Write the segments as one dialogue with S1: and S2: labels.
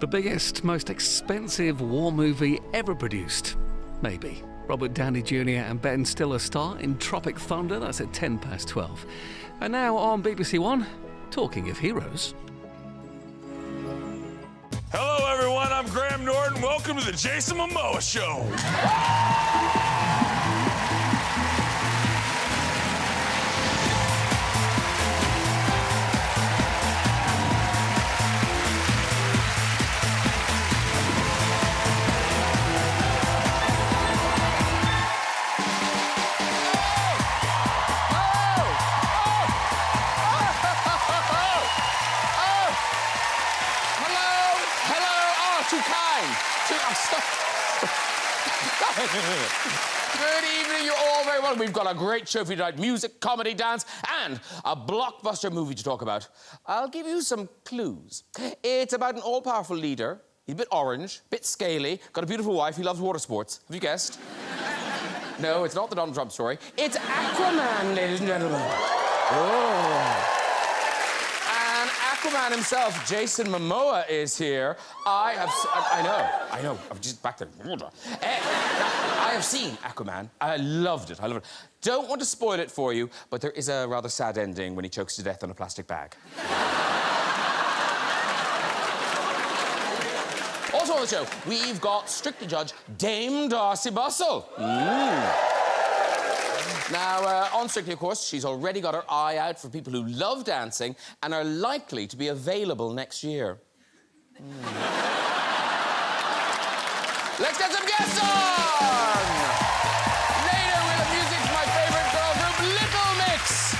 S1: The biggest, most expensive war movie ever produced? Maybe. Robert Downey Jr. and Ben Stiller star in Tropic Thunder, that's at 12:10. And now on BBC One, talking of heroes.
S2: Hello, everyone. I'm Graham Norton. Welcome to the Jason Momoa Show.
S3: Good evening, you're all very welcome. We've got a great show for you tonight. Music, comedy, dance, and a blockbuster movie to talk about. I'll give you some clues. It's about an all-powerful leader. He's a bit orange, a bit scaly, got a beautiful wife, he loves water sports. Have you guessed? No, it's not the Donald Trump story. It's Aquaman, ladies and gentlemen. Oh. And Aquaman himself, Jason Momoa, is here. I know. I'm just back there. I have seen Aquaman. I loved it. Don't want to spoil it for you, but there is a rather sad ending when he chokes to death on a plastic bag. Also on the show, we've got Strictly Judge Dame Darcy Bustle. Now, on Strictly, of course, she's already got her eye out for people who love dancing and are likely to be available next year. Let's get some guests on! Later, we'll have music from my favourite girl group, Little Mix.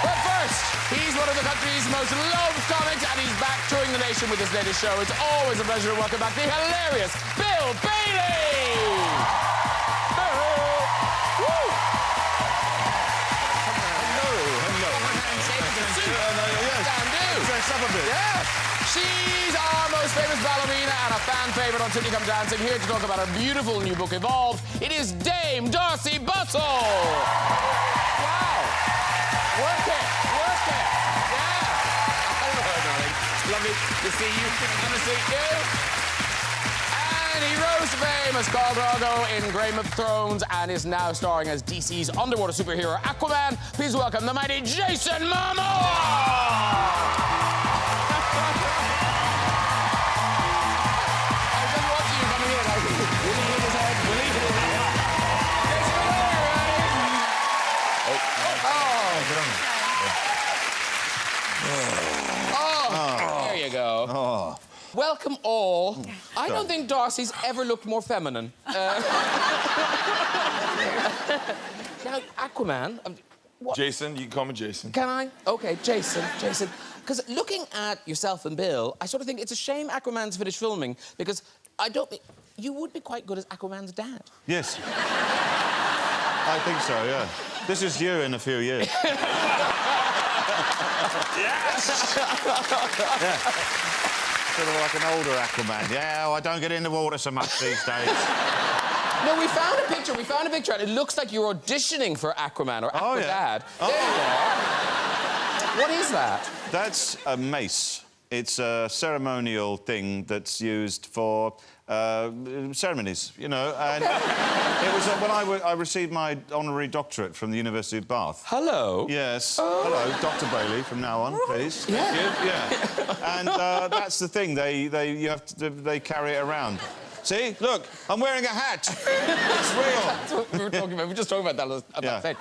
S3: But first, he's one of the country's most loved comics, and he's back touring the nation with his latest show. It's always a pleasure to welcome back the hilarious Bill Bailey! Yeah. She's our most famous ballerina and a fan favourite on Sydney Come Dancing. Here to talk about her beautiful new book, Evolved, it is Dame Darcy Bustle. Wow. Work it. Yeah. It's lovely to see you. Good to see you. And he rose to fame as Khal Drogo in Game of Thrones and is now starring as DC's underwater superhero Aquaman. Please welcome the mighty Jason Momoa! There you go. Oh. Welcome all. I don't think Darcy's ever looked more feminine. Now, Aquaman...
S2: What? Jason, you can call me Jason.
S3: Can I? OK, Jason. Because looking at yourself and Bill, I sort of think it's a shame Aquaman's finished filming, because I don't think... You would be quite good as Aquaman's dad.
S4: Yes. I think so, yeah. This is you in a few years.
S2: Yes!
S4: Yeah. Sort of like an older Aquaman. Yeah, I don't get in the water so much these days.
S3: No, we found a picture, and it looks like you're auditioning for Aquaman or Aquadad.
S4: Oh,
S3: there you are. What is that?
S4: That's a mace. It's a ceremonial thing that's used for ceremonies, you know. And it was when I received my honorary doctorate from the University of Bath.
S3: Hello.
S4: Yes. Hello, Dr. Bailey. From now on, please.
S3: Yeah.
S4: Thank you. Yeah. And that's the thing. They carry it around. See, look, I'm wearing a hat. It's real.
S3: That's what we were talking about. We were just talking about that stage.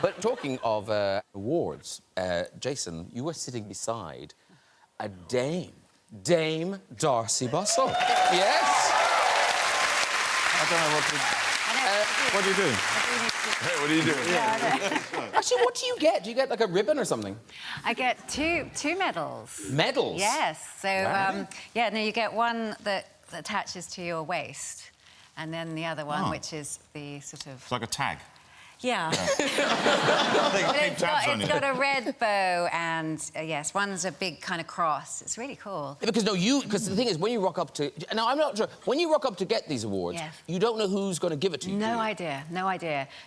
S3: But talking of awards, Jason, you were sitting beside a Dame Darcy Bustle. Yes.
S4: I don't know what to... what are you doing?
S2: Hey, what are you doing?
S3: Actually, what do you get? Do you get, like, a ribbon or something?
S5: I get two medals.
S3: Medals?
S5: Yes. So, you get one that attaches to your waist, and then the other one, which is the sort of...
S4: It's like a tag.
S5: Yeah. It's got a red bow and, yes, one's a big kind of cross. It's really cool.
S3: Yeah, because the thing is, when you rock up to... Now, I'm not sure. When you rock up to get these awards, you don't know who's going to give it to you.
S5: No idea.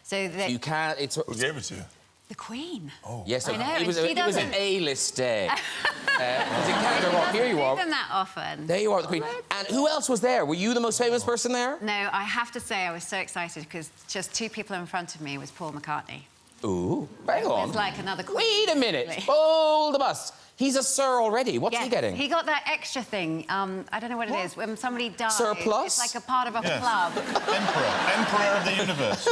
S5: So
S3: you can't...
S2: Who gave it to you?
S5: The Queen.
S6: Oh.
S3: Yes,
S5: I know,
S3: it was
S5: and she
S3: an
S5: doesn't-
S3: A-list day. Here you
S5: do
S3: are.
S5: them that often.
S3: There you are, the Queen. And who else was there? Were you the most famous person there?
S5: No, I have to say I was so excited because just 2 people in front of me was Paul McCartney.
S3: Ooh, hang on.
S5: It's like another Queen.
S3: Wait a minute.
S5: Really.
S3: Hold the bus. He's a sir already. What's he getting?
S5: He got that extra thing. I don't know what it is. When somebody dies,
S3: Surplus?
S5: it's like a part of a
S4: Yes.
S5: club.
S4: Emperor of the universe.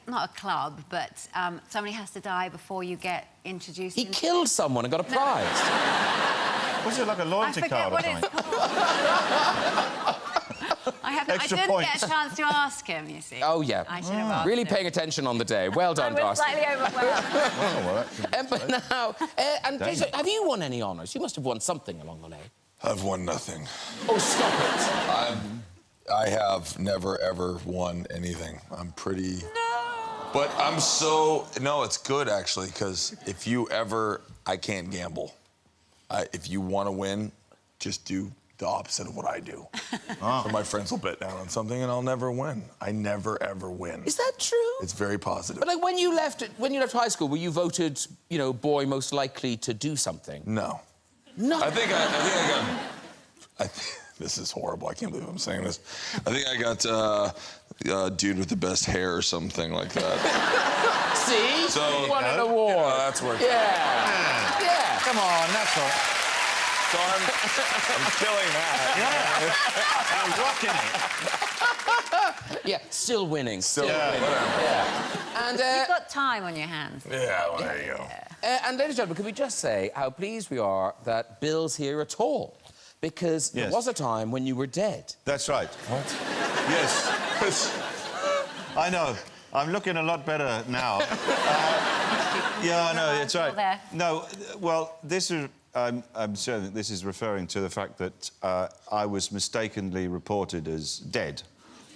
S5: Not a club, but somebody has to die before you get introduced.
S3: He killed someone and got a prize.
S4: Was it like a
S5: I
S4: loyalty
S5: forget
S4: card or
S5: what
S4: something?
S5: it's called. I
S4: Extra
S5: didn't
S4: points.
S5: get a chance to ask him, you see.
S3: Oh, yeah.
S5: I should have asked
S3: Really
S5: him.
S3: paying attention on the day. Well
S5: I
S3: done,
S5: was
S3: Darcy.
S5: slightly overwhelmed.
S4: Oh, well, that
S3: But now, and Jason, have you won any honours? You must have won something along the way.
S6: I've won nothing.
S3: Oh, stop it.
S6: I have never, ever won anything. I'm pretty... But I'm so... No, it's good, actually, because if you ever... I can't gamble. If you want to win, just do the opposite of what I do. So my friends will bet down on something and I'll never win. I never, ever win.
S3: Is that true?
S6: It's very positive.
S3: But like when you left high school, were you voted, you know, boy most likely to do something?
S6: No.
S3: No.
S6: I think I got... This is horrible. I can't believe I'm saying this. I think I got dude with the best hair or something like that.
S3: See?
S6: So
S3: you won an award.
S6: Yeah, that's worth it.
S3: Yeah.
S4: Come on, that's all.
S6: So I'm killing that.
S4: You're rocking it.
S3: Yeah, still winning.
S6: Still,
S3: winning.
S6: whatever.
S3: Yeah. And,
S5: You've got time on your hands.
S6: Yeah, well, there you go.
S3: and ladies and gentlemen, can we just say how pleased we are that Bill's here at all? Because there
S4: Yes.
S3: was a time when you were dead.
S4: That's right.
S6: What?
S4: Yes. I know. I'm looking a lot better now. Yeah, I know, it's right.
S5: There.
S4: No, well, this is... I'm sure that this is referring to the fact that I was mistakenly reported as dead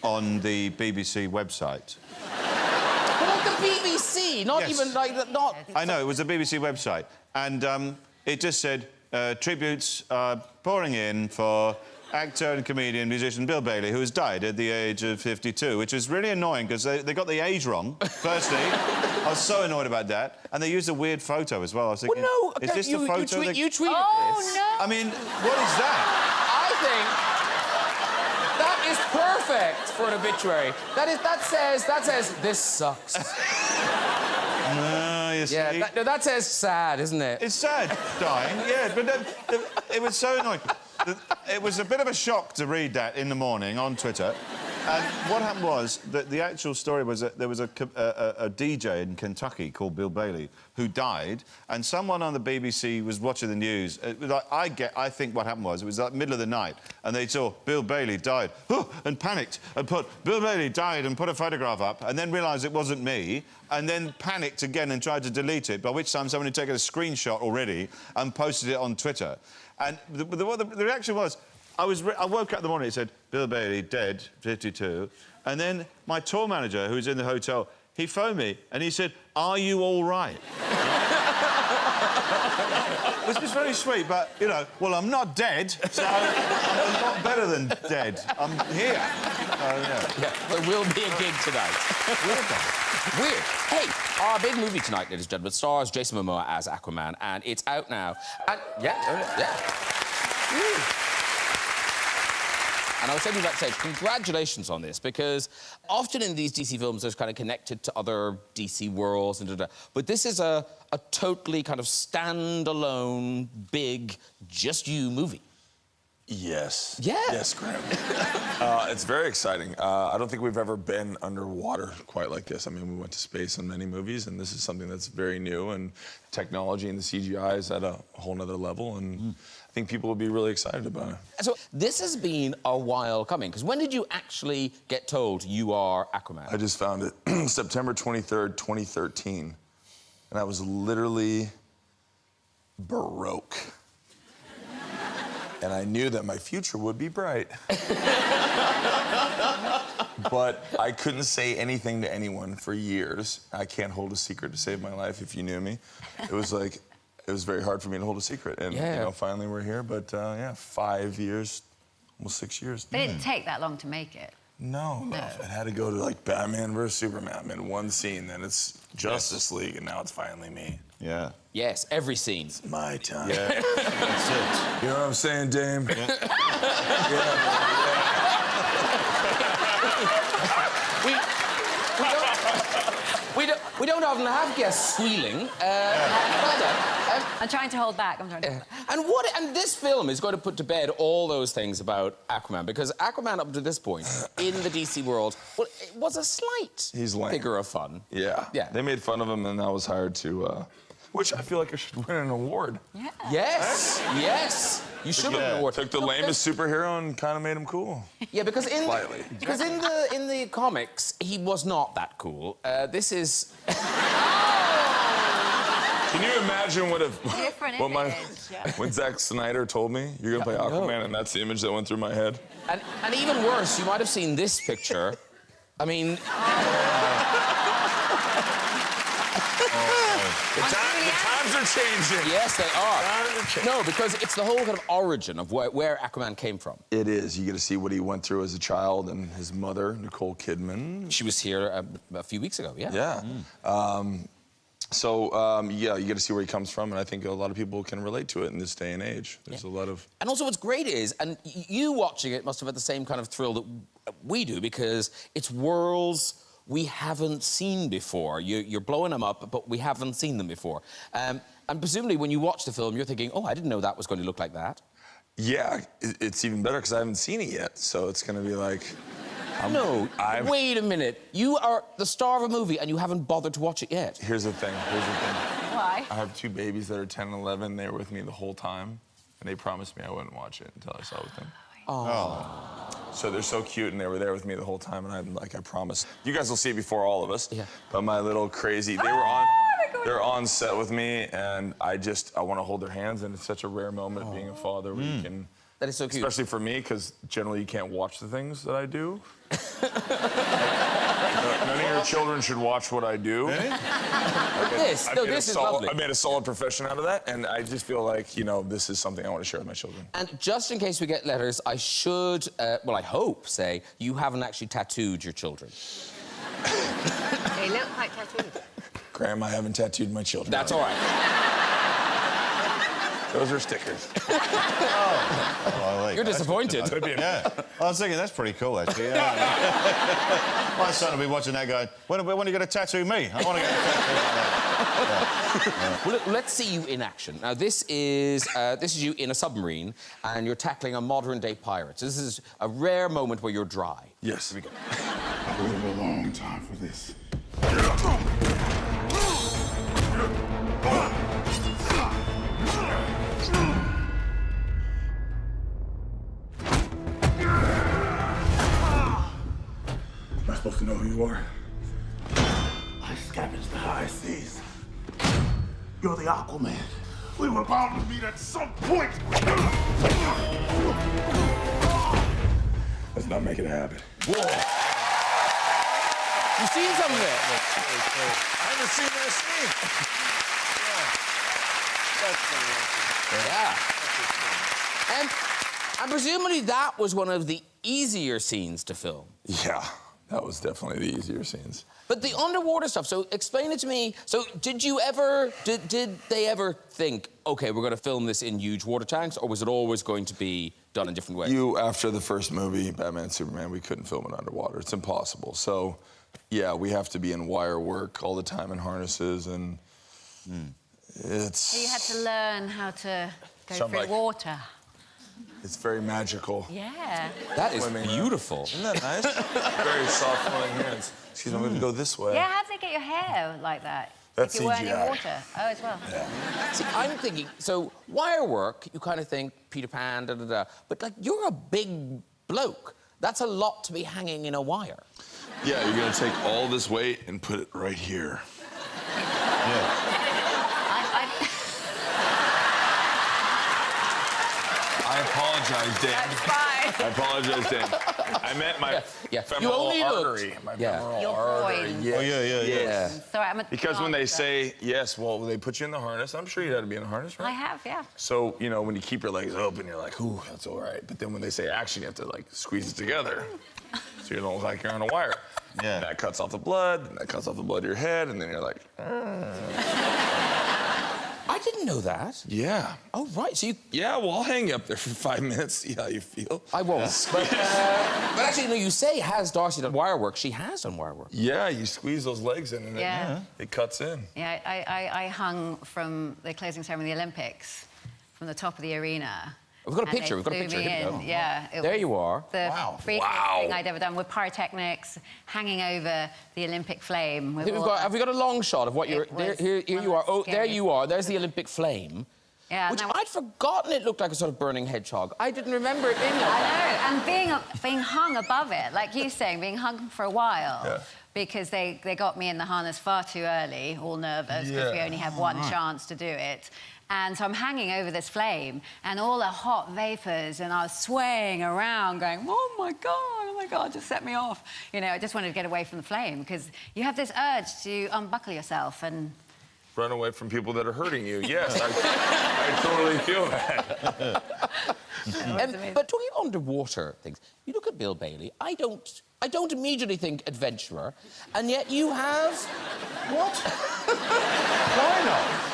S4: on the BBC website.
S3: But like the BBC, not
S4: Yes.
S3: even like... not.
S4: I know, it was the BBC website. And it just said, tributes are pouring in for actor and comedian, musician Bill Bailey, who has died at the age of 52, which was really annoying because they got the age wrong, firstly. I was so annoyed about that. And they used a weird photo as well. I was thinking,
S3: Well, no,
S4: is this the photo that...
S3: you tweeted
S5: Oh,
S3: this.
S5: no!
S4: I mean, what is that?
S3: I think that is perfect for an obituary. That says this sucks.
S4: No, you see.
S3: Yeah, that says sad, isn't it?
S4: It's sad, dying, yeah, but it was so annoying. It was a bit of a shock to read that in the morning on Twitter. And what happened was that the actual story was that there was a DJ in Kentucky called Bill Bailey who died, and someone on the BBC was watching the news. It was like, I think what happened was it was like middle of the night, and they saw Bill Bailey died, and panicked and put Bill Bailey died and put a photograph up, and then realised it wasn't me, and then panicked again and tried to delete it. By which time someone had taken a screenshot already and posted it on Twitter. And the reaction was. I woke up in the morning, it said, Bill Bailey, dead, 52. And then my tour manager, who was in the hotel, he phoned me and he said, are you all right? Which was very sweet, but, you know, well, I'm not dead, so I'm a lot better than dead. I'm here.
S3: Yeah, there will be a gig tonight. Weird. Hey, our big movie tonight, ladies and gentlemen, stars Jason Momoa as Aquaman, and it's out now. And, yeah. And I was saying backstage, congratulations on this, because often in these DC films, there's kind of connected to other DC worlds, and but this is a totally kind of standalone, big, just you movie.
S6: Yes.
S3: Yeah.
S6: Yes, Graham. It's very exciting. I don't think we've ever been underwater quite like this. I mean, we went to space in many movies, and this is something that's very new, and technology and the CGI is at a whole nother level, and I think people will be really excited about it.
S3: So this has been a while coming, because when did you actually get told you are Aquaman?
S6: I just found it September 23rd, 2013, and I was literally broke. And I knew that my future would be bright. But I couldn't say anything to anyone for years. I can't hold a secret to save my life if you knew me. It was like, it was very hard for me to hold a secret. And, you know, finally we're here. But, yeah, 5 years, almost 6 years.
S5: But it didn't take that long to make it.
S6: No. It had to go to like Batman versus Superman. I'm in one scene, then it's Justice League, and now it's finally me.
S4: Yeah.
S3: Yes, every scene.
S6: It's my time.
S4: Yeah. That's it.
S6: You know what I'm saying, Dame? Yeah.
S3: We don't often have guests squealing.
S5: I'm trying to hold back. I'm trying to hold back.
S3: And this film is going to put to bed all those things about Aquaman, because Aquaman up to this point in the DC world, well, it was a slight figure of fun.
S6: Yeah. They made fun of him, and I was hired to, which I feel like I should win an award.
S5: Yeah.
S3: Yes, yes. You should win an award.
S6: Took the lamest superhero and kind of made him cool.
S3: Yeah, because in
S6: Slightly.
S3: because in the comics he was not that cool. This is.
S6: Can you imagine when Zack Snyder told me you're gonna play Aquaman, and that's the image that went through my head?
S3: And even worse, you might have seen this picture. I mean.
S6: The times are changing.
S3: Yes, they are. No, because it's the whole kind of origin of where Aquaman came from.
S6: It is. You get to see what he went through as a child, and his mother, Nicole Kidman.
S3: She was here a few weeks ago, yeah.
S6: Yeah. Yeah, you get to see where he comes from, and I think a lot of people can relate to it in this day and age. There's a lot of...
S3: And also what's great is, and you watching it must have had the same kind of thrill that we do, because it's worlds we haven't seen before. You're blowing them up, but we haven't seen them before. And presumably when you watch the film, you're thinking, oh, I didn't know that was going to look like that.
S6: Yeah, it's even better because I haven't seen it yet, so it's going to be like... Wait a minute. You are the star of a movie and you haven't bothered to watch it yet. Here's the thing.
S5: Why?
S6: I have 2 babies that are 10 and 11. They were with me the whole time, and they promised me I wouldn't watch it until I saw it with them.
S3: Oh.
S6: So they're so cute, and they were there with me the whole time, and I promised. You guys will see it before all of us. Yeah. But my little crazy, they're on set with me, and I want to hold their hands, and it's such a rare moment of being a father where you can...
S3: That is so cute.
S6: Especially for me, because generally you can't watch the things that I do. None of your children should watch what I do.
S3: This is lovely.
S6: I made a solid profession out of that, and I just feel like, you know, this is something I want to share with my children.
S3: And just in case we get letters, I should, well, I hope, say, you haven't actually tattooed your children.
S5: They look quite tattooed.
S6: Graham, I haven't tattooed my children.
S3: That's all right.
S6: Those are stickers.
S4: I like
S3: You're
S4: that.
S3: disappointed.
S4: Yeah. I was thinking that's pretty cool, actually. Yeah. My son will be watching that going, when are you going to tattoo me? I want to get a tattoo like that.
S3: Well, let's see you in action. Now, this is you in a submarine, and you're tackling a modern-day pirate. This is a rare moment where you're dry.
S6: Yes.
S3: Here we go.
S7: I waited a long time for this. Am I supposed to know who you are? I scavenged the high seas. You're the Aquaman. We were bound to meet at some point. Let's not make it a habit.
S3: Whoa. You seen some of it?
S6: I haven't seen that scene.
S3: Yeah. And presumably that was one of the easier scenes to film.
S6: Yeah, that was definitely the easier scenes.
S3: But the underwater stuff, so explain it to me. So did they ever think, okay, we're going to film this in huge water tanks, or was it always going to be done in different ways?
S6: After the first movie, Batman, Superman, we couldn't film it underwater. It's impossible. So, yeah, we have to be in wire work all the time in harnesses, and it's...
S5: So you had to learn how to go through water.
S6: It's very magical.
S5: Yeah.
S3: That is beautiful.
S6: Isn't that nice? Very soft flowing hands. Excuse me, I'm going to go this way.
S5: Yeah, how did they get your hair like that?
S6: That's
S5: if you weren't in
S6: CGI.
S5: water. Oh, as well.
S6: Yeah.
S3: See, I'm thinking, so wire work, you kind of think Peter Pan, da-da-da. But, like, you're a big bloke. That's a lot to be hanging in a wire.
S6: Yeah, you're going to take all this weight and put it right here. Yeah. I apologize, Dan.
S5: That's fine.
S6: I apologize, Dan. I meant my femoral
S3: You only
S6: artery.
S3: looked...
S6: My
S3: Yeah.
S6: femoral
S5: Your
S6: artery.
S5: groin.
S6: Yeah.
S4: Oh, yeah.
S5: Sorry, right.
S6: Because when they say, yes, well, they put you in the harness. I'm sure you had to be in a harness, right?
S5: I have, yeah.
S6: So, you know, when you keep your legs open, you're like, ooh, that's all right. But then when they say action, you have to, like, squeeze it together. So you don't look like you're on a wire.
S4: Yeah.
S6: And that cuts off the blood, and that cuts off the blood to your head, and then you're like,
S3: I didn't know that.
S6: yeah.
S3: Oh, right. So you...
S6: Yeah, well, I'll hang you up there for 5 minutes, see how you feel.
S3: I won't. But actually, no, you say, has Darcy done wire work? She has done wire work.
S6: Yeah, you squeeze those legs in, and it cuts in.
S5: Yeah, I hung from the closing ceremony of the Olympics, from the top of the arena.
S3: We've got a
S5: And
S3: picture.
S5: they
S3: We've got a
S5: flew
S3: picture.
S5: me
S3: Here we go.
S5: in. Yeah.
S3: There you are.
S5: The
S6: Wow.
S5: freakiest thing I'd ever done with pyrotechnics, hanging over the Olympic flame. With
S3: Have we got a long shot of what you're... Here you are. Oh, there you are. There's the Olympic flame.
S5: Yeah,
S3: Which I'd forgotten it looked like a sort of burning hedgehog. I didn't remember it being like that.
S5: I know, and being hung above it, like you saying, being hung for a while.
S6: Yeah.
S5: Because they got me in the harness far too early, all nervous, because we only had one chance to do it. And so I'm hanging over this flame, and all the hot vapours, and I was swaying around, going, oh my God, just set me off. You know, I just wanted to get away from the flame, because you have this urge to unbuckle yourself and...
S6: Run away from people that are hurting you. Yes, I totally feel that.
S3: But talking underwater things, you look at Bill Bailey. I don't immediately think adventurer, and yet you have
S4: What? Why not?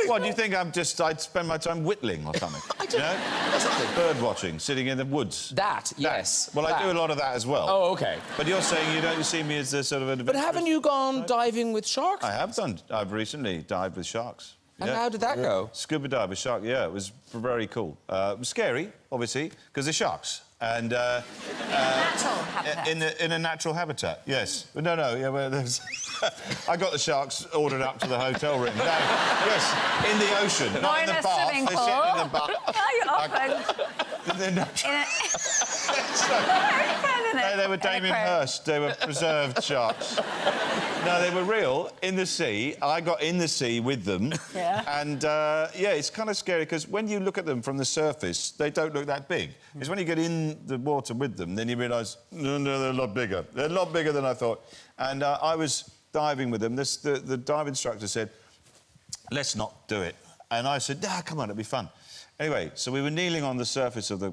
S4: What, do you think I'd spend my time whittling or something?
S3: I don't...
S4: You know? Bird watching, sitting in the woods.
S3: That, yes.
S4: Well, I do a lot of that as well.
S3: Oh, OK.
S4: But you're saying you don't see me as the sort of adventurous...
S3: But haven't you gone diving with sharks?
S4: I have done. I've recently dived with sharks.
S3: And how did that go?
S4: Scuba dive with shark, yeah, it was very cool. It was scary, obviously, because they're sharks. And
S5: natural habitat.
S4: in a natural habitat, yes. But no, yeah. Well, I got the sharks ordered up to the hotel room. No, yes, in the ocean, not in the bath.
S5: Swimming
S4: They
S5: pool.
S4: sit in the bath.
S5: No, you're often...
S4: No, they were Damien Hirst. They were preserved sharks. No, they were real, in the sea. I got in the sea with them.
S5: Yeah.
S4: And, yeah, it's kind of scary, because when you look at them from the surface, they don't look that big. It's when you get in the water with them, then you realise, no, they're a lot bigger. They're a lot bigger than I thought. And I was diving with them. The dive instructor said, let's not do it. And I said, come on, it'll be fun. Anyway, so we were kneeling on the surface of the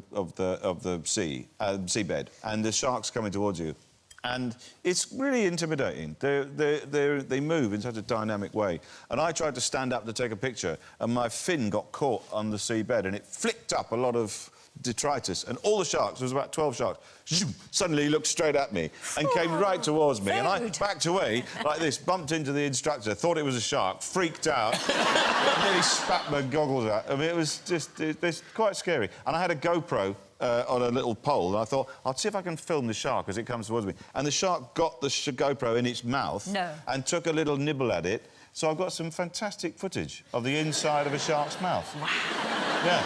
S4: seabed, and the sharks coming towards you. And it's really intimidating. They move in such a dynamic way. And I tried to stand up to take a picture, and my fin got caught on the seabed, and it flicked up a lot of detritus. And all the sharks, there was about 12 sharks, suddenly looked straight at me and came right towards me. And I backed away like this, bumped into the instructor, thought it was a shark, freaked out, nearly spat my goggles out. I mean, it was just it's quite scary. And I had a GoPro on a little pole, and I thought, I'll see if I can film the shark as it comes towards me. And the shark got the GoPro in its mouth and took a little nibble at it. So I've got some fantastic footage of the inside of a shark's mouth. Wow. Yeah.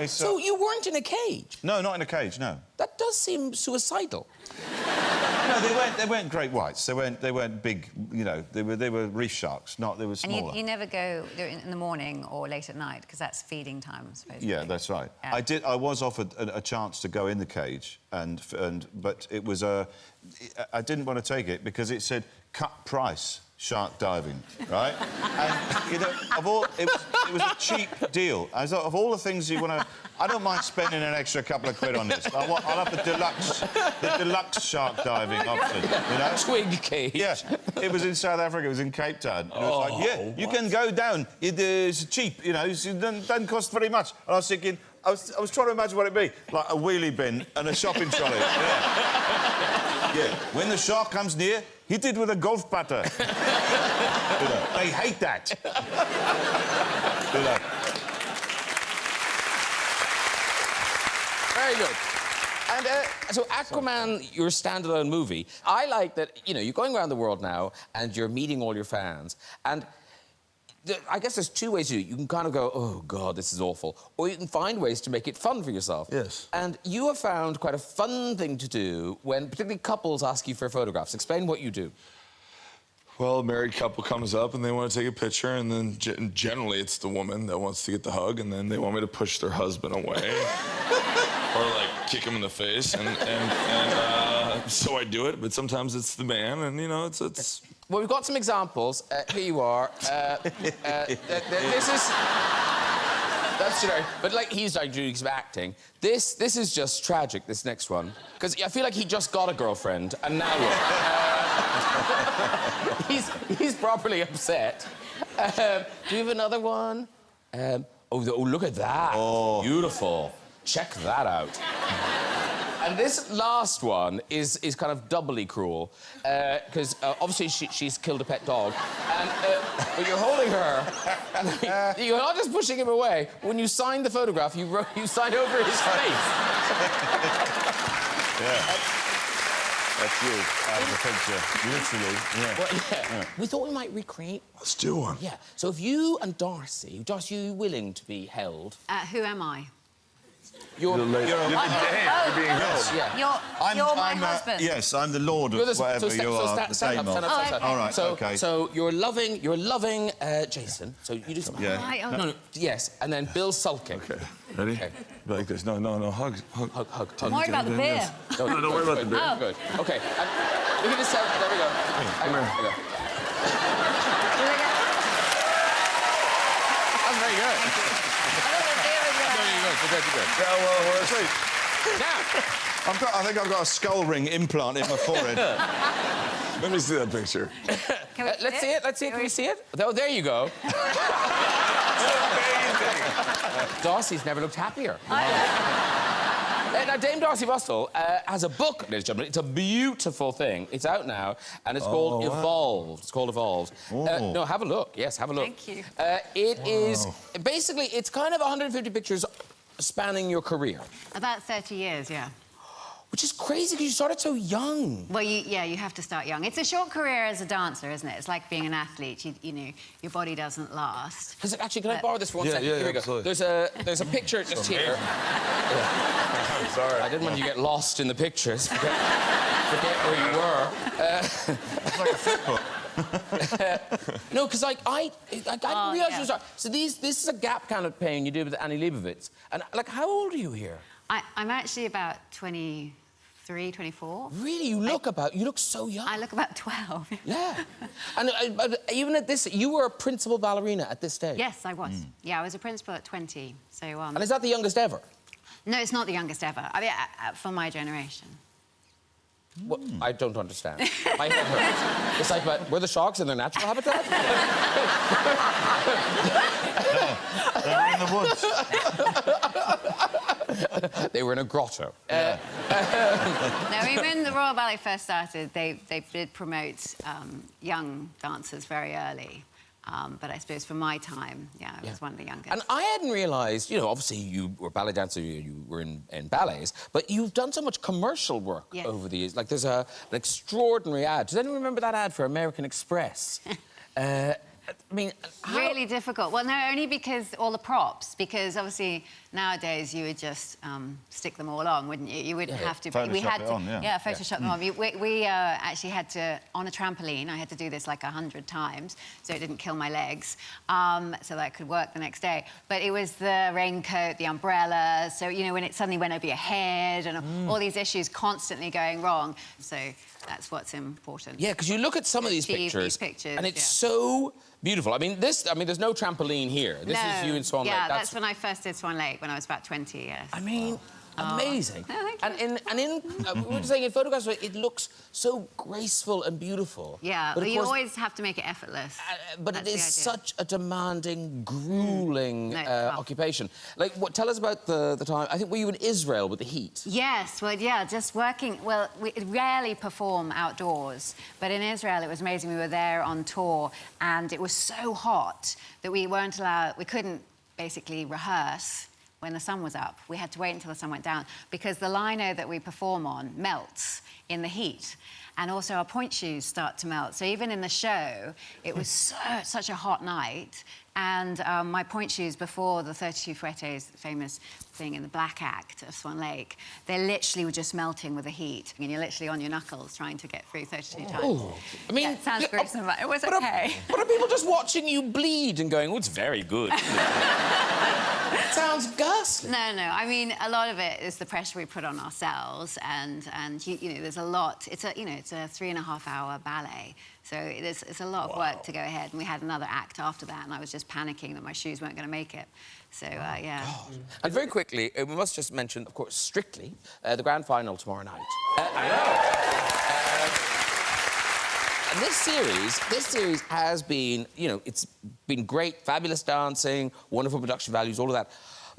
S3: So you weren't in a cage?
S4: No, not in a cage, no.
S3: That does seem suicidal.
S4: No, they weren't great whites. They weren't big, you know, they were reef sharks, they were smaller.
S5: And you never go in the morning or late at night, because that's feeding time, supposedly.
S4: Yeah, that's right.
S5: Yeah.
S4: I was offered a chance to go in the cage, but it was I didn't want to take it because it said cut price shark diving, right? And you know, it was a cheap deal. I thought of all the things you want to, I don't mind spending an extra couple of quid on this. I'll have the deluxe shark diving option. You know,
S3: Twig cage.
S4: Yeah, it was in South Africa. It was in Cape Town. And it was like, yeah, you can go down. It's cheap. You know, it doesn't cost very much. And I was thinking, I was trying to imagine what it'd be, like a wheelie bin and a shopping trolley. Yeah. Yeah. When the shark comes near, hit it with a golf putter. You know, they hate that. You know.
S3: Very good. And so Aquaman, your standalone movie, I like that, you know, you're going around the world now and you're meeting all your fans, and I guess there's two ways to do it. You can kind of go, oh, God, this is awful. Or you can find ways to make it fun for yourself.
S6: Yes.
S3: And you have found quite a fun thing to do when particularly couples ask you for photographs. Explain what you do.
S6: Well, a married couple comes up and they want to take a picture, and then generally it's the woman that wants to get the hug, and then they want me to push their husband away. Or, like, kick him in the face, and so I do it, but sometimes it's the man, and, you know, it's
S3: Well, we've got some examples. Here you are. This is... That's true. But, like, he's like doing some acting. This is just tragic, this next one. Because I feel like he just got a girlfriend, and now look. He's properly upset. Do you have another one? Oh, look at that.
S4: Oh.
S3: Beautiful. Check that out. And this last one is kind of doubly cruel, because obviously she's killed a pet dog, and but you're holding her, and you're not just pushing him away. When you signed the photograph, you signed over his face.
S4: Yeah. That's you, out of the picture. Literally, yeah.
S3: Well, yeah. We thought we might recreate.
S6: Let's do one.
S3: Yeah. So if you and Darcy, are you willing to be held?
S5: Who am I?
S3: You're
S6: You're being held.
S3: yeah.
S5: You're my husband.
S4: Yes, I'm the lord of whatever you are.
S3: Stand up.
S5: Okay.
S4: All right, okay.
S3: So you're loving Jason. So you do something.
S4: Yeah.
S5: Right,
S3: No. Yes, and then Bill's sulking.
S6: Okay, ready?
S3: Okay.
S6: Like this. No, hug.
S3: Hug.
S5: I'm worried about the beer.
S3: No,
S6: don't worry about the beer.
S5: Oh.
S3: Good. Okay. Look at this. There we go.
S6: Come here.
S3: There we go. That's very good. You're good.
S6: Yeah, well, we're asleep.
S3: Now,
S4: I think I've got a skull ring implant in my forehead.
S6: Let me see that picture.
S3: let's see it. Can we see it? Oh, there you go. Darcy's never looked happier. Now, Dame Darcy Russell has a book, ladies and gentlemen. It's a beautiful thing. It's out now, and it's called Evolved. It's called Evolved. No, have a look. Yes, have a look.
S5: Thank you.
S3: It is... Basically, it's kind of 150 pictures spanning your career.
S5: About 30 years, yeah.
S3: Which is crazy, because you started so young.
S5: Well, you have to start young. It's a short career as a dancer, isn't it? It's like being an athlete. You know, your body doesn't last.
S3: Because actually, can I borrow this for one second?
S6: Yeah,
S3: Here we go.
S6: absolutely.
S3: There's a picture just here.
S6: I'm sorry.
S3: I didn't want you to get lost in the pictures. Forget where you were.
S4: It's like a flipbook.
S3: No, because I didn't realise you were sorry. So this is a gap campaign you did with Annie Leibovitz. And, like, how old are you here?
S5: I'm actually about 23, 24.
S3: Really? You look so young.
S5: I look about 12.
S3: Yeah. And even at this, you were a principal ballerina at this stage?
S5: Yes, I was. Yeah, I was a principal at 20. So,
S3: And is that the youngest ever?
S5: No, it's not the youngest ever. I mean, for my generation.
S3: What? I don't understand. My head hurts. It's like, but were the sharks in their natural habitat?
S4: No, they were in the woods.
S3: They were in a grotto.
S5: No, I mean, when the Royal Ballet first started, they did promote young dancers very early. But I suppose for my time, I was one of the youngest.
S3: And I hadn't realised, you know, obviously you were a ballet dancer, you were in ballets, but you've done so much commercial work over the years. Like, there's an extraordinary ad. Does anyone remember that ad for American Express? I mean,
S5: really difficult. Well, no, only because all the props. Because obviously nowadays you would just stick them all on, wouldn't you? You wouldn't have to.
S4: Photoshop
S5: we had
S4: it
S5: to.
S4: on,
S5: Photoshop them on. We actually had to on a trampoline. I had to do this like 100 times, so it didn't kill my legs, so that I could work the next day. But it was the raincoat, the umbrella. So you know when it suddenly went over your head, and all these issues constantly going wrong. So that's what's important.
S3: Yeah, because you look at some of these pictures, and it's so beautiful. I mean, there's no trampoline here. This is you in Swan Lake.
S5: Yeah, that's when I first did Swan Lake, when I was about 20, yes.
S3: I mean, amazing.
S5: Oh, thank
S3: and in we were saying in photographs, it looks so graceful and beautiful.
S5: Yeah,
S3: but
S5: well,
S3: of
S5: you
S3: course,
S5: always have to make it effortless.
S3: but it is such a demanding, grueling occupation. Like, tell us about the time. I think were you in Israel with the heat?
S5: Yes, well, yeah, just working. Well, we rarely perform outdoors, but in Israel it was amazing. We were there on tour, and it was so hot that we weren't allowed. We couldn't basically rehearse when the sun was up. We had to wait until the sun went down because the lino that we perform on melts in the heat. And also our point shoes start to melt. So even in the show, it was such a hot night. And my point shoes before the 32 Fouettes, famous thing in the black act of Swan Lake, they literally were just melting with the heat. And you're literally on your knuckles trying to get through 32 times.
S3: Oh, I mean...
S5: Yeah, it sounds gruesome, but it was okay.
S3: But are people just watching you bleed and going, oh, it's very good? It sounds ghastly.
S5: No. I mean, a lot of it is the pressure we put on ourselves, and you know, there's a lot. It's it's a 3.5-hour ballet. So it's a lot of work to go ahead. And we had another act after that, and I was just panicking that my shoes weren't going to make it. So, yeah.
S3: And very quickly, we must just mention, of course, Strictly, the grand final tomorrow night. I know. And this series has been, you know, it's been great, fabulous dancing, wonderful production values, all of that.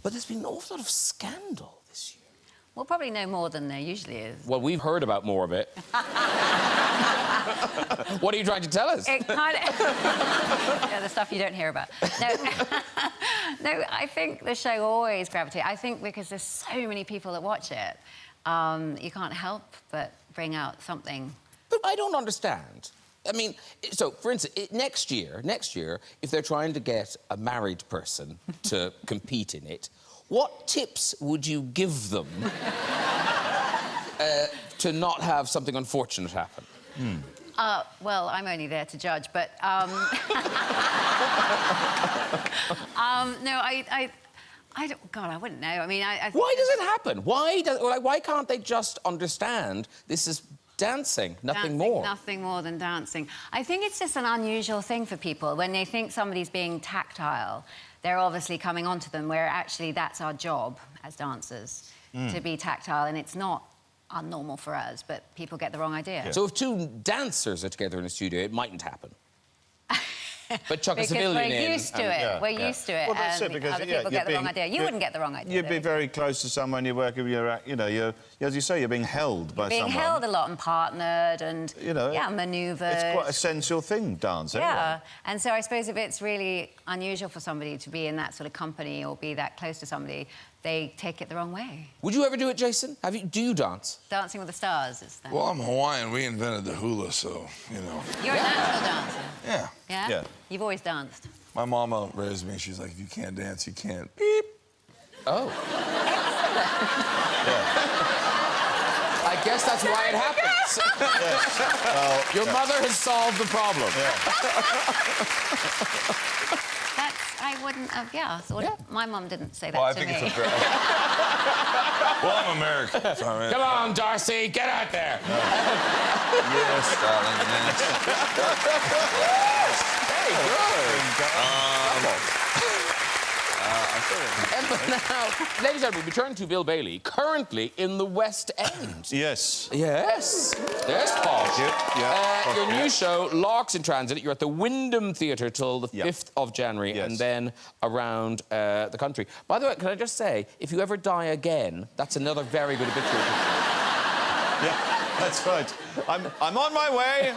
S3: But there's been an awful lot of scandal this year.
S5: We'll probably know more than there usually is.
S3: Well, we've heard about more of it. What are you trying to tell us?
S5: It kind of... yeah, the stuff you don't hear about. No, no, I think the show always gravitates. I think because there's so many people that watch it, you can't help but bring out something.
S3: But I don't understand. I mean, so, for instance, next year, if they're trying to get a married person to compete in it, what tips would you give them to not have something unfortunate happen?
S5: Well, I'm only there to judge, but... no, I don't... God, I wouldn't know. I mean, I
S3: Why does it happen? Why can't they just understand this is dancing, nothing more?
S5: Nothing more than dancing. I think it's just an unusual thing for people. When they think somebody's being tactile, they're obviously coming onto them, where actually that's our job as dancers, to be tactile, and it's not unnormal for us, but people get the wrong idea.
S3: Yeah. So if two dancers are together in a studio, it mightn't happen. But chuck a
S5: because
S3: civilian
S5: we're
S3: in.
S5: used to it. We're used to it,
S4: Well, that's
S5: and
S4: it, because,
S5: other people get the wrong idea. You wouldn't get the wrong idea.
S4: You'd be very close to someone you're working with. You're, as you say, you're being held by someone.
S5: Being held a lot and partnered and, manoeuvred.
S4: It's quite an essential thing, dance, anyway.
S5: Yeah, and so I suppose if it's really unusual for somebody to be in that sort of company or be that close to somebody, they take it the wrong way.
S3: Would you ever do it, Jason? Do you dance?
S5: Dancing with the Stars is that.
S6: Well, I'm Hawaiian. We invented the hula, so, you know.
S5: You're a natural dancer.
S6: Yeah.
S5: Yeah?
S4: Yeah.
S5: You've always danced.
S6: My mama raised me. She's like, if you can't dance, you can't. Beep.
S3: Oh. I guess that's why it happens. Your mother has solved the problem.
S5: I wouldn't have, my mum didn't say that
S6: Well, I
S5: to
S6: think
S5: me.
S6: it's a very... Well, I'm American. So I mean...
S3: Come on, Darcy, get out there.
S6: Yes, darling, yes.
S3: Hey, good. And now, ladies and gentlemen, we turn to Bill Bailey, currently in the West End.
S4: Yes.
S3: Yes. There's Paul.
S4: Yeah.
S3: Your new show, Larks in Transit. You're at the Wyndham Theatre till the 5th of January, and then around the country. By the way, can I just say, if you ever die again, that's another very good obituary.
S4: Yeah, that's right. I'm on my way.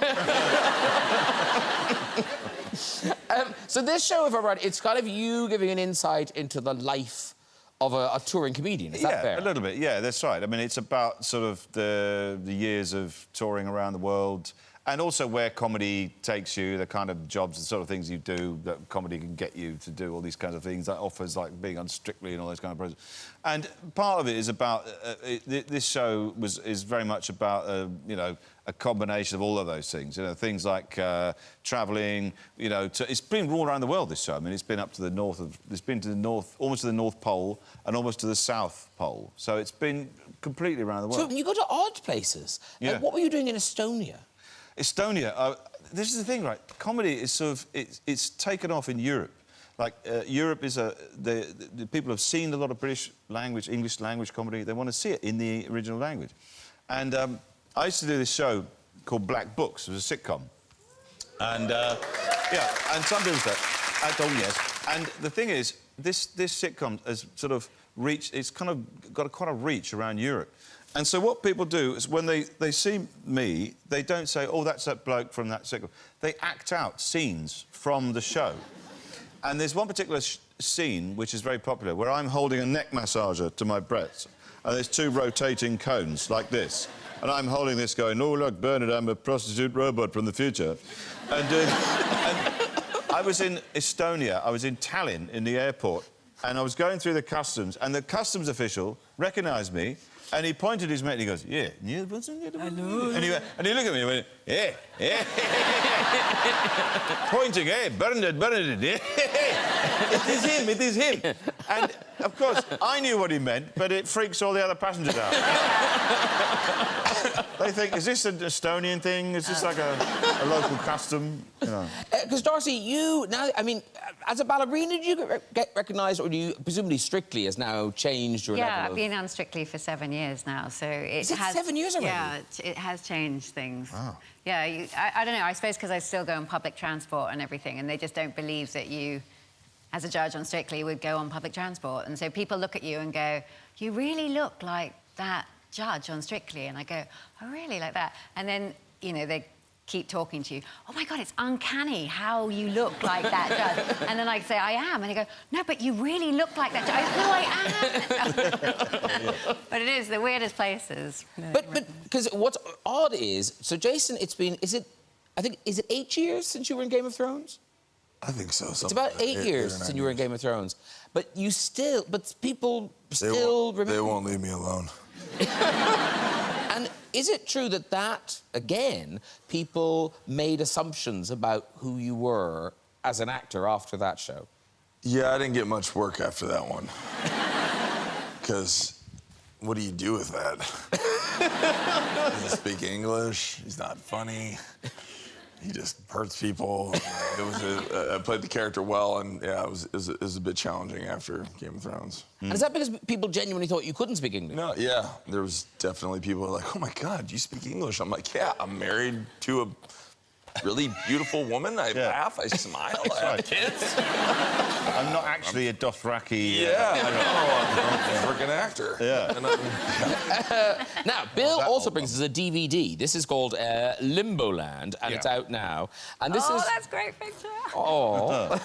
S3: So this show, if I'm right, it's kind of you giving an insight into the life of a touring comedian. Is that fair?
S4: Yeah, a little bit. Yeah, that's right. I mean, it's about sort of the years of touring around the world, and also where comedy takes you, the kind of jobs, the sort of things you do that comedy can get you to do, all these kinds of things, that offers, like being on Strictly and all those kind of process. And part of it is about... this show is very much about, a combination of all of those things. Things like travelling, it's been all around the world, this show. I mean, it's been up to the north of... It's been to the north, almost to the North Pole and almost to the South Pole. So it's been completely around the world.
S3: So you go to odd places.
S4: Yeah.
S3: What were you doing in Estonia?
S4: Estonia, this is the thing, right? Comedy is sort of... It's taken off in Europe. Like, Europe is the people have seen a lot of British language, English language comedy. They want to see it in the original language. And I used to do this show called Black Books. It was a sitcom. And, and some people say, yes. And the thing is, this sitcom has sort of reached... It's kind of got quite a reach around Europe. And so what people do is when they see me, they don't say, oh, that's that bloke from that sitcom. They act out scenes from the show. And there's one particular scene which is very popular, where I'm holding a neck massager to my breast, and there's two rotating cones, like this. And I'm holding this going, oh, look, Bernard, I'm a prostitute robot from the future. And I was in Estonia, I was in Tallinn, in the airport, and I was going through the customs, and the customs official recognised me, and he pointed his mate and he goes, yeah. Hello. And he looked at me and went, yeah. Pointing, hey, Bernard, yeah. It is him. And, of course, I knew what he meant, but it freaks all the other passengers out. They think, is this an Estonian thing? Is this like a local custom? You know.
S3: Because, Darcy, you now, I mean, as a ballerina, did you get recognised, or do you, presumably Strictly has now changed your level
S5: Yeah,
S3: of...
S5: I've been on Strictly for 7 years now, so it has...
S3: 7 years already?
S5: Yeah, it has changed things.
S4: Wow.
S5: Yeah, I don't know, I suppose because I still go on public transport and everything, and they just don't believe that you, as a judge on Strictly, would go on public transport. And so people look at you and go, you really look like that judge on Strictly. And I go, oh, really, like that? And then, you know, they keep talking to you. Oh, my God, it's uncanny how you look like that judge. And then I say, I am. And they go, no, but you really look like that judge. No, I am. But it is the weirdest places.
S3: But because what's odd is, so Jason, it's been, is it 8 years since you were in Game of Thrones?
S6: I think so.
S3: It's about 8 years since you were in Game of Thrones. But you still, people still remember...
S6: They won't leave me alone.
S3: And is it true that, again, people made assumptions about who you were as an actor after that show?
S6: Yeah, I didn't get much work after that one. Because what do you do with that? He doesn't speak English. He's not funny. He just hurts people. I played the character well, and yeah, it was a bit challenging after Game of Thrones.
S3: And is that because people genuinely thought you couldn't speak English?
S6: No, yeah. There was definitely people who were like, oh, my God, you speak English? I'm like, yeah, I'm married to a really beautiful woman. I laugh, I smile, I have kids.
S4: I'm not actually a Dothraki...
S6: Yeah, I know. I'm a freaking actor.
S4: Yeah.
S3: Now, Bill also brings us a DVD. This is called Limboland, and it's out now. And this is...
S5: that's a great picture.
S3: Oh.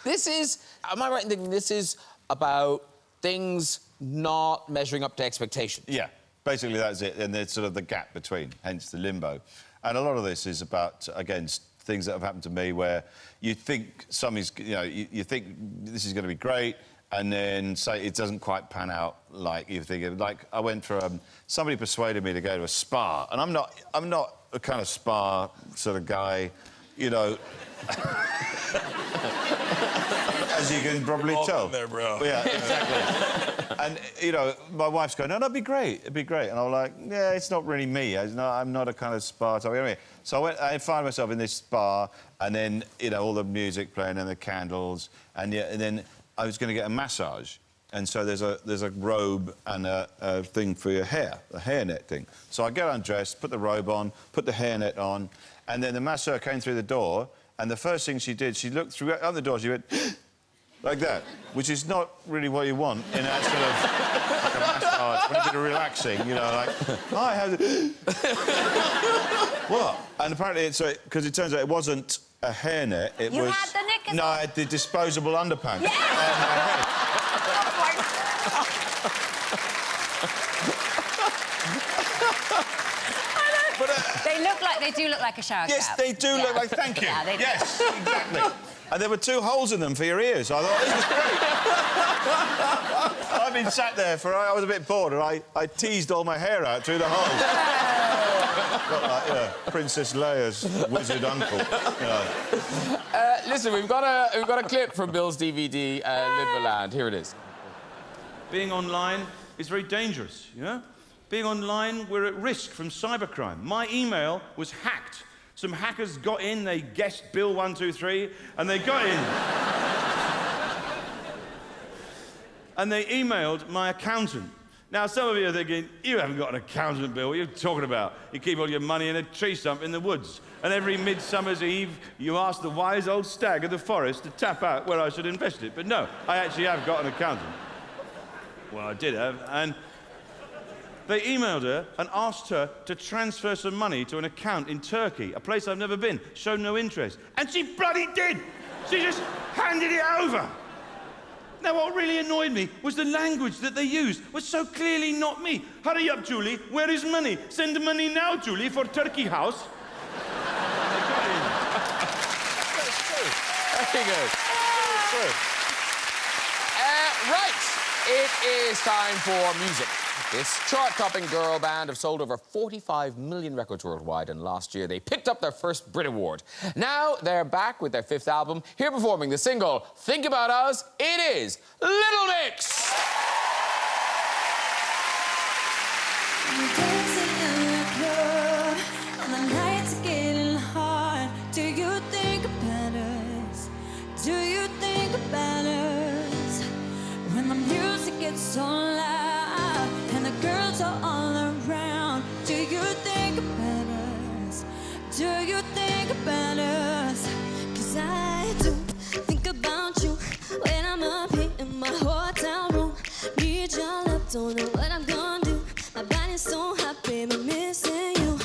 S3: This is... Am I right in thinking this is about things not measuring up to expectations?
S4: Yeah, basically that's it, and there's sort of the gap between, hence the limbo. And a lot of this is about, again, things that have happened to me where you think something's, you know, you think this is going to be great, and then say it doesn't quite pan out like you think. Like I went for somebody persuaded me to go to a spa, and I'm not a kind of spa sort of guy, you know. As you can probably tell.
S6: There, bro.
S4: Yeah, exactly. And, you know, my wife's going, no, that'd be great, it'd be great. And I'm like, yeah, it's not really me. I'm not a kind of spa type. Anyway, so I find myself in this spa, and then, you know, all the music playing and the candles, and then I was going to get a massage. And so there's a robe and a thing for your hair, a hairnet thing. So I get undressed, put the robe on, put the hairnet on, and then the masseur came through the door, and the first thing she did, she looked through out the door, she went... like that, which is not really what you want in that sort of like a massage, when a bit of relaxing, you know, like, hi, how's it? What? And apparently it's because it turns out it wasn't a hairnet, it was...
S5: You had the knickers
S4: No,
S5: on?
S4: I had the disposable underpants
S5: Yeah.
S4: on my head.
S5: They do look like a shower cap.
S4: Yes, they do look like... Thank you.
S5: Yeah, they do.
S4: Yes, exactly. And there were 2 holes in them for your ears. So I thought, this is great. I've been sat there I was a bit bored, and I teased all my hair out through the holes. Got like, Princess Leia's wizard uncle. You know.
S3: Listen, we've got a clip from Bill's DVD, Limboland. Here it is.
S8: Being online is very dangerous, you know? Being online, we're at risk from cybercrime. My email was hacked. Some hackers got in, they guessed Bill 123, and they got in. And they emailed my accountant. Now, some of you are thinking, you haven't got an accountant, Bill. What are you talking about? You keep all your money in a tree stump in the woods. And every Midsummer's Eve, you ask the wise old stag of the forest to tap out where I should invest it. But no, I actually have got an accountant. Well, I did have, and... they emailed her and asked her to transfer some money to an account in Turkey, a place I've never been, showed no interest. And she bloody did! She just handed it over. Now, what really annoyed me was the language that they used was so clearly not me. Hurry up, Julie. Where is money? Send the money now, Julie, for Turkey House. They got in.
S3: That's true. There you go. Right. It is time for music. This chart-topping girl band have sold over 45 million records worldwide, and last year they picked up their first Brit Award. Now they're back with their 5th album, here performing the single Think About Us. It is Little Mix.
S9: Dancing in the club, and the nights are getting hard. Do you think about us? Do you think about us? When the music gets so loud and the girls are all around, do you think about us? Do you think about us? 'Cause I do think about you when I'm up here in my hotel room. Need your love, don't know what I'm gonna do. My body's so hot, baby, missing you.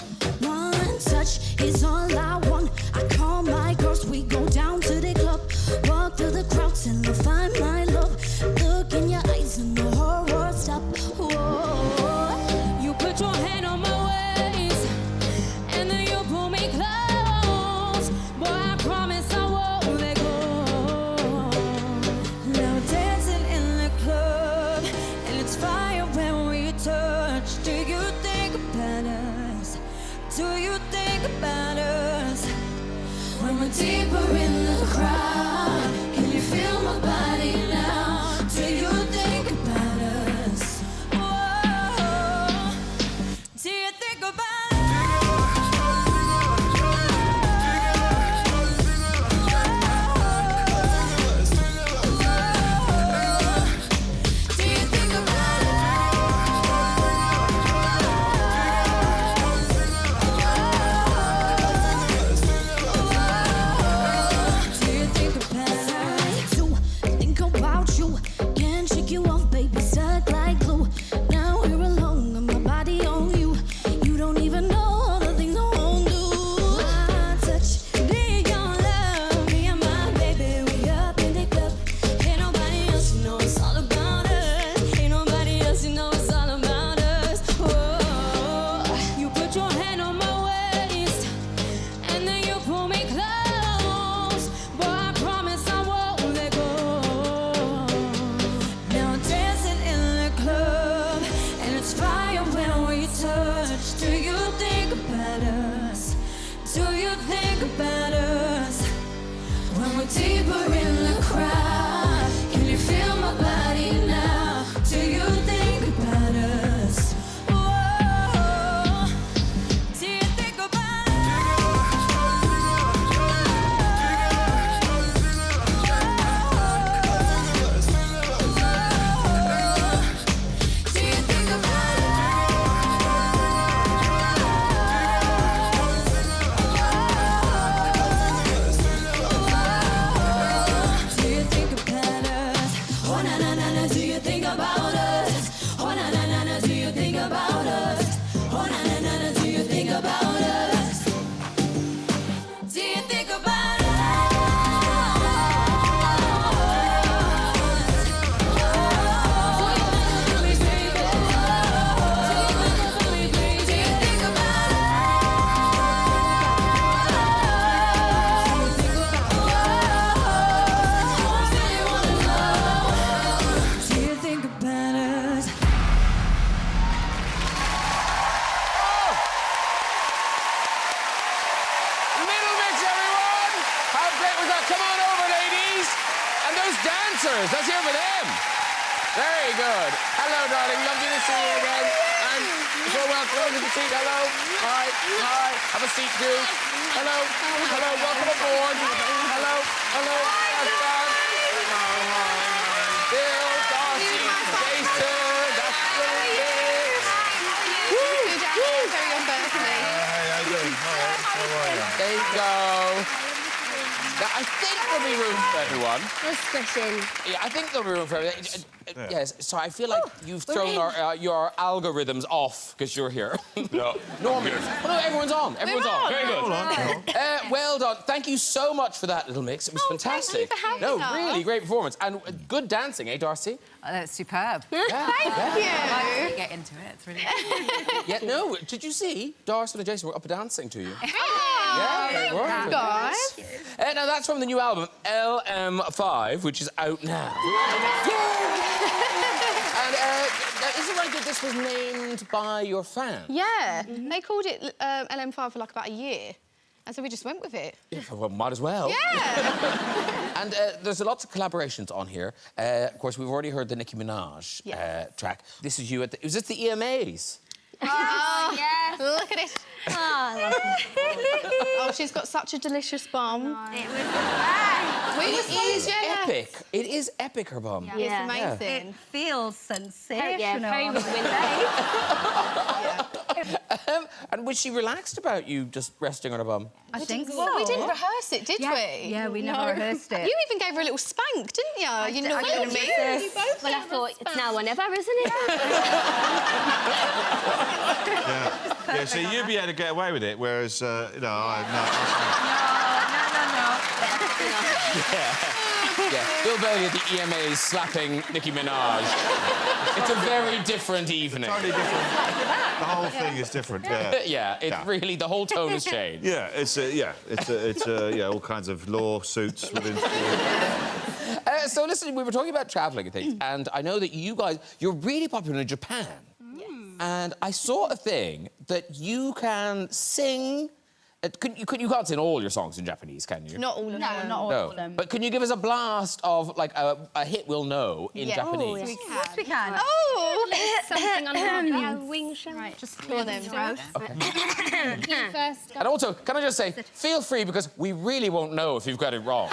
S9: One touch is all I want. I call my girls, we go down to the club. Walk through the crowd till I find my love. Look in your eyes and the whole world stop. Whoa. You put your hand on my waist, and then you pull me close. Boy, I promise I won't let go. Now dancing in the club, and it's fire when we touch. Do you think about us? Do you think about us? When we're deeper in the crowd, can you feel my body now? Do you think about us? Whoa. Do you think about us? Do you think about Do you think about us? Think about you. Can't shake you off, baby, stuck like glue. Now we're alone and my body on you. You don't even know all the things I won't do. My touch, be your love. Me and my baby, we up in the club. Ain't nobody else who knows it's all about us. Ain't nobody else who knows it's all about us. Whoa. You put your hand on my waist, and then you pull me close. Boy, I promise I won't let go. Now dancing in the club, and it's fire when we touch. Do you think about us? Do you think about us? When we're deeper in the crowd, can you feel my body now? Do you think about us? Whoa. Do you think about Do you think about Do you think about us? Oh na na na na, do you think about us? Oh na na na na, do you think about us? Oh na na na na, do you think about us? Do you think about Do you think about us?
S3: Little Mix, everyone! How great was that? Come on over, ladies! And those dancers, let's hear for them. Very good. Hello, darling. Lovely to see you again. And so welcome to the seat. Hello. Hi. Hi. Have a seat, too. Hello. Hello. Welcome aboard. Hello. Hello. Bill, Darcy, Jason, that's Little Mix. There you go. Now, I think there'll be room for everyone.
S10: We're squishing.
S3: Yeah, I think there'll be room for everyone. Yes, so I feel like you've thrown your algorithms off because you're here.
S6: No.
S3: Normally. Well, no, everyone's on. Everyone's on. Very good. Well done. Thank you so much for that, Little Mix. It was fantastic.
S10: Thank you for having us.
S3: Really great performance. And good dancing, eh, Darcy?
S5: Oh, that's superb.
S10: Thank you.
S5: I get into it. It's really good.
S3: Yeah, no, did you see Darcy and Jason were up dancing to you?
S10: Oh,
S3: Yeah, they were.
S10: thanks, guys.
S3: Now, that's from the new album, LM5, which is out now. And is it right that this was named by your fans?
S10: Yeah, they called it LM5 for like about a year. And so we just went with it.
S3: Yeah, well, might as well.
S10: Yeah!
S3: And there's lots of collaborations on here. Of course, we've already heard the Nicki Minaj track. This is you at the... Was this the EMAs?
S10: Oh,
S5: yes.
S10: Look at it.
S5: Oh, I love it.
S10: Oh, she's got such a delicious bum.
S5: It was
S3: It is epic. It is epic, her bum.
S10: It's amazing.
S5: It feels sensational.
S11: Yeah, Perry was
S3: And was she relaxed about you just resting on her bum?
S5: I think so.
S10: Well, we didn't rehearse it, did we?
S5: Yeah, we never rehearsed it.
S10: You even gave her a little spank, didn't you? You know what I mean?
S11: Well, I thought it's now or never, isn't it?
S4: Yeah, so you'd be able to get away with it, whereas, you know,
S5: No.
S3: Yeah, Bill Bailey at the EMAs slapping Nicki Minaj. It's a very different evening.
S4: Totally different. The whole thing is different, yeah.
S3: Yeah, it's really, the whole tone has changed.
S4: Yeah, it's all kinds of lawsuits within...
S3: So listen, we were talking about travelling and things, and I know that you guys, you're really popular in Japan. And I saw a thing that you can sing... You can't sing all your songs in Japanese, can you?
S10: Not all of them.
S5: No, not all of them.
S3: But can you give us a blast of, like, a hit we'll know in Japanese?
S5: Yes, we can.
S10: Oh!
S11: Something on the wing show.
S5: Right, just clear them throat.
S11: You first.
S3: And also, can I just say, feel free, because we really won't know if you've got it wrong.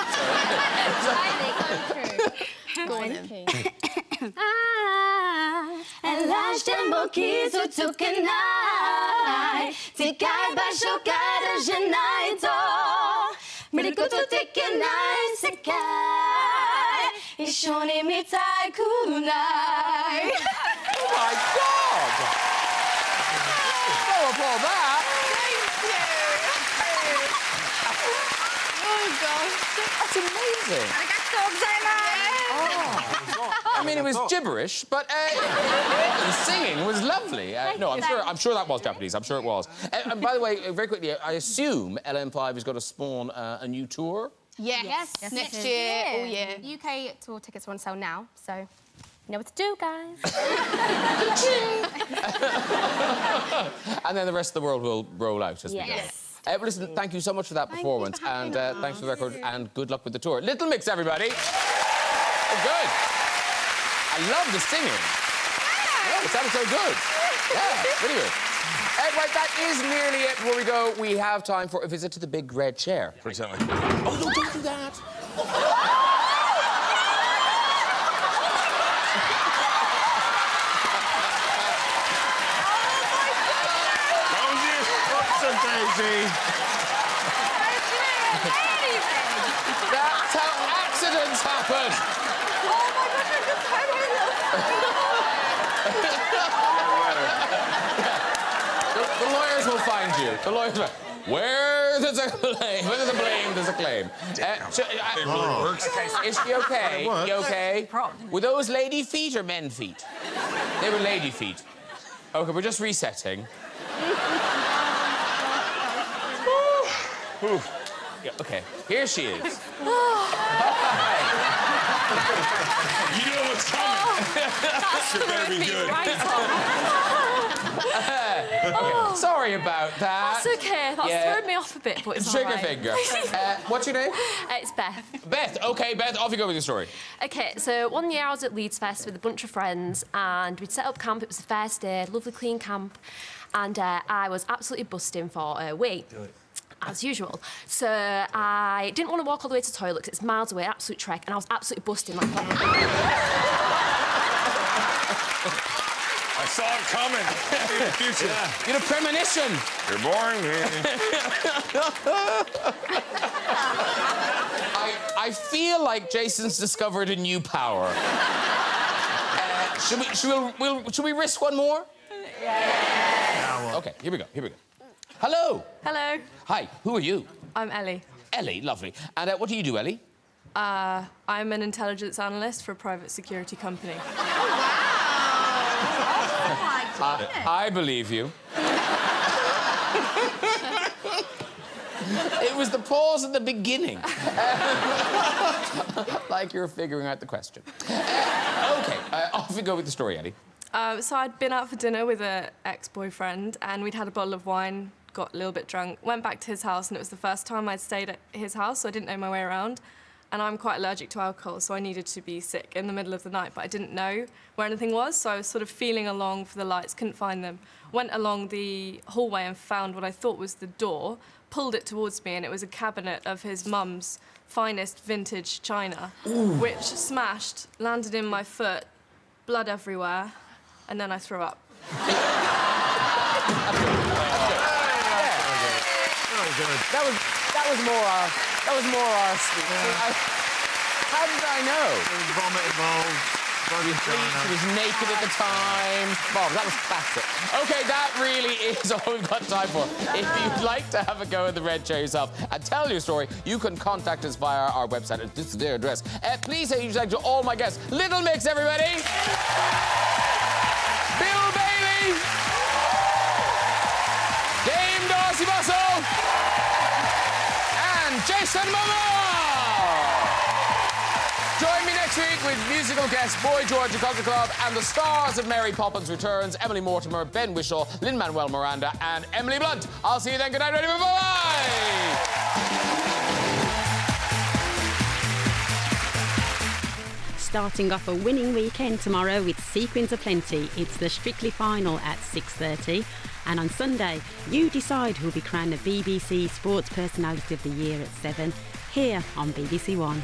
S10: Go on then.
S9: 話しても傷つけない近い場所からじゃないと見ることできない世界一緒に見たくない
S3: Oh my God! No applaud that!
S10: Oh, gosh.
S3: That's amazing. I mean, it was gibberish, but the singing was lovely. No, I'm sure that was Japanese. I'm sure it was. And by the way, very quickly, I assume LM5 is going to spawn a new tour.
S10: Yes. Next year, all year.
S11: UK tour tickets are on sale now, so you know what to do, guys.
S3: And then the rest of the world will roll out as we go.
S11: Yes.
S3: Listen, thank you so much for that performance, and thanks for the record, and good luck with the tour. Little Mix, everybody. Oh, good. I love the singing. Yeah, it sounded so good. Yeah, really good. Right, that is nearly it. Before we go, we have time for a visit to the big red chair.
S6: For example.
S3: Oh, no, don't do that.
S4: Daisy.
S3: That's how accidents happen. The lawyers will find you. The lawyers will... Where there's a claim, where there's a blame, there's a claim.
S6: It really works.
S3: Is she okay? You okay? Were those lady feet or men feet? They were lady feet. Okay, we're just resetting. Yeah, okay, here she is.
S2: You know what's coming.
S11: That's
S2: better be good.
S3: Okay, sorry about that.
S11: That's okay. That's thrown me off a bit, but it's
S3: Trigger
S11: all right.
S3: finger. What's your name?
S11: It's Beth.
S3: Beth. Okay, Beth, off you go with your story.
S11: Okay, so one year I was at Leeds Fest with a bunch of friends and we'd set up camp. It was the first day, lovely clean camp, and I was absolutely busting for a wee. As usual. So I didn't want to walk all the way to the toilet because it's miles away, absolute trek, and I was absolutely busting like that.
S2: I saw it coming. In the future.
S3: Yeah. You had a premonition.
S2: You're boring,
S3: I feel like Jason's discovered a new power. Should we risk one more? Yeah. Okay, here we go. Hello.
S11: Hello.
S3: Hi, who are you?
S11: I'm Ellie.
S3: Ellie, lovely. And what do you do, Ellie?
S11: I'm an intelligence analyst for a private security company.
S3: I believe you. It was the pause at the beginning. Like you're figuring out the question. Okay, off we go with the story, Ellie.
S12: So I'd been out for dinner with an ex-boyfriend and we'd had a bottle of wine, got a little bit drunk, went back to his house and it was the first time I'd stayed at his house, so I didn't know my way around. And I'm quite allergic to alcohol, so I needed to be sick in the middle of the night, but I didn't know where anything was, so I was sort of feeling along for the lights, couldn't find them. Went along the hallway and found what I thought was the door, pulled it towards me, and it was a cabinet of his mum's finest vintage china, which smashed, landed in my foot, blood everywhere, and then I threw up.
S3: That was more our speech. How did I know?
S4: There was vomit involved.
S3: He was naked at the time. Bob, that was classic. OK, that really is all we've got time for. If you'd like to have a go at the Red Chair yourself and tell your story, you can contact us via our website. This is their address. Please say huge thanks to all my guests. Little Mix, everybody. Bill Bailey. Dame Darcy Bussell. And Jason Momoa. Join me next week with musical guests Boy George, the Culture Club, and the stars of Mary Poppins Returns, Emily Mortimer, Ben Whishaw, Lin-Manuel Miranda, and Emily Blunt. I'll see you then. Good night, ready, bye-bye!
S13: Starting off a winning weekend tomorrow with Sequins Aplenty. It's the Strictly final at 6:30. And on Sunday, you decide who'll be crowned the BBC Sports Personality of the Year at 7, here on BBC One.